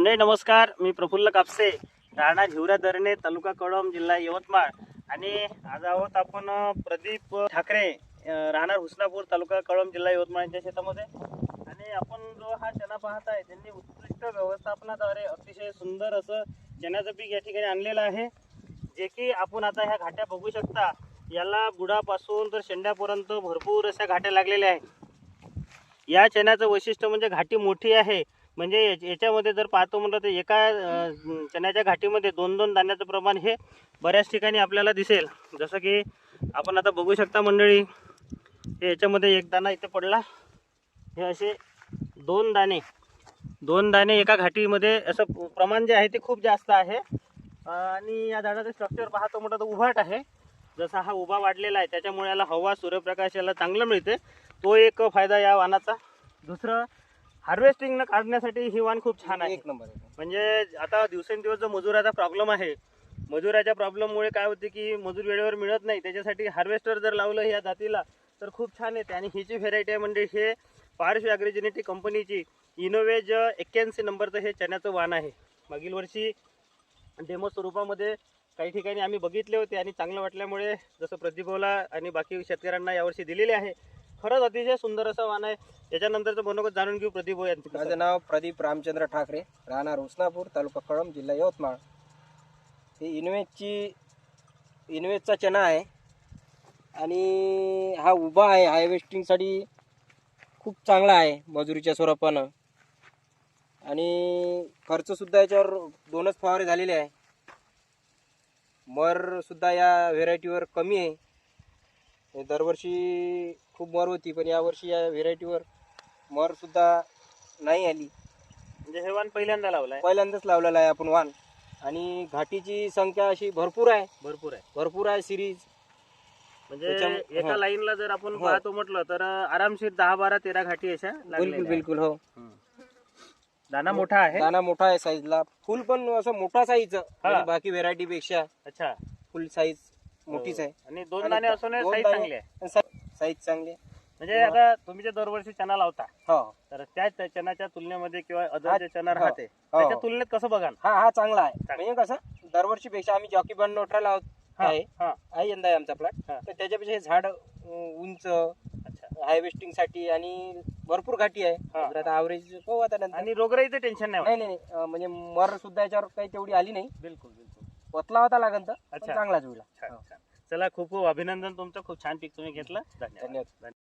मंडळी नमस्कार, मी प्रफुल्ल कापसे, राहणार हिवरा धरणे, तालुका कळंब, जिल्हा यवतमाळ. आणि आज आहोत आपण प्रदीप ठाकरे, राहणार हुसनापूर, तालुका कळंब, जिल्हा यवतमाळ यांच्या शेतामध्ये. आणि आपण जो हा चणा पाहत आहे त्यांनी उत्कृष्ट व्यवस्थापनाद्वारे अतिशय सुंदर असं चण्याचं पीक या ठिकाणी आणलेलं आहे, जे की आपण आता ह्या घाट्या बघू शकता. याला बुडापासून तर शेंड्यापर्यंत भरपूर अशा घाट्या लागलेल्या आहेत. या चण्याचं वैशिष्ट्य म्हणजे घाटी मोठी आहे. म्हणजे याच्यामध्ये जर पाहतो म्हटलं तर एका चण्याच्या घाटीमध्ये 2-2 दाण्याचं प्रमाण हे बऱ्याच ठिकाणी आपल्याला दिसेल. जसं की आपण आता बघू शकता मंडळी, हे याच्यामध्ये एक दाणा इथे पडला. हे असे 2 दाणे एका घाटीमध्ये, असं प्रमाण जे आहे ते खूप जास्त आहे. आणि या झाडाचं स्ट्रक्चर पाहतो म्हटलं तर उभाट आहे. जसा हा उभा वाढलेला आहे त्याच्यामुळे याला हवा, सूर्यप्रकाश याला चांगलं मिळते. तो एक फायदा या वाणाचा. दुसरं, हार्वेस्टिंग न काढण्यासाठी ही वाण खूप छान आहे, एक नंबर आहे. म्हणजे आता दिवसेंदिवस जो मजुराचा प्रॉब्लेम आहे, मजुराच्या प्रॉब्लेममुळे काय होते की मजूर वेळेवर मिळत नाही. त्याच्यासाठी हार्वेस्टर जर लावलं या जातीला तर खूप छान येते. आणि ही जी व्हेरायटी आहे म्हणजे हे पार्श ॲग्रोजेनेटिक कंपनीची इनोवेज 81 नंबरचं हे चण्याचं वाण आहे. मागील वर्षी डेमो स्वरूपामध्ये काही ठिकाणी आम्ही बघितले होते आणि चांगलं वाटल्यामुळे जसं प्रदीपला आणि बाकी शेतकऱ्यांना यावर्षी दिलेले आहे. खरंच अतिशय सुंदर असं वाण आहे. याच्यानंतरचं मनोगत जाणून घेऊ प्रदीप यांचं. माझं नाव प्रदीप रामचंद्र ठाकरे, राहणार हुसनापूर, तालुका कळंब, जिल्हा यवतमाळ. हे इनवेजचा चणा आहे आणि हा उभा आहे. हार्वेस्टिंगसाठी खूप चांगला आहे मजुरीच्या स्वरूपानं. आणि खर्चसुद्धा याच्यावर 2च फवारे झालेले आहे. मरसुद्धा या व्हेरायटीवर कमी आहे. दरवर्षी खूप मर होती, पण यावर्षी या व्हेरायटीवर मरसुद्धा नाही आली. म्हणजे हे वाण पहिल्यांदाच लावलेलं आहे आपण वाण. आणि घाटीची संख्या अशी भरपूर आहे सिरीज. म्हणजे एका लाईनला जर आपण पाहतो म्हटलं तर आरामशीर 10, 12, 13 घाटी अशा बिलकुल हो. दाना मोठा आहे साईजला. फुल पण असं मोठा साईज, बाकी व्हेरायटी पेक्षा. अच्छा, फुल साईज मोठीच आहे. आणि 2 दाणे असून साईज चांगली आहे. साईज चांगली. म्हणजे आता तुम्ही जे दरवर्षी चणा लावता, हो, तर त्या चण्याच्या तुलनेमध्ये किंवा अदर जे चणा राहते त्याच्या तुलनेत कसं बघा? हा चांगला आहे. म्हणजे कसं दरवर्षी पेक्षा आम्ही जॉकी बन नोटरा लावत आहे यंदा आहे आमचा प्लॉट. तर त्याच्यापेक्षा हे झाड उंच, हार्वेस्टिंग साठी आणि भरपूर घाटी आहे. ऍव्हरेज हो आता नंतर. आणि रोगराईचं टेन्शन नाही. म्हणजे मर सुद्धा याच्यावर काही तेवढी आली नाही. बिलकुल पतला होता लागन तर चांगलाच होईल. चला, खूप खूप अभिनंदन तुमचं. खूप छान पीक तुम्ही घेतलं. धन्यवाद.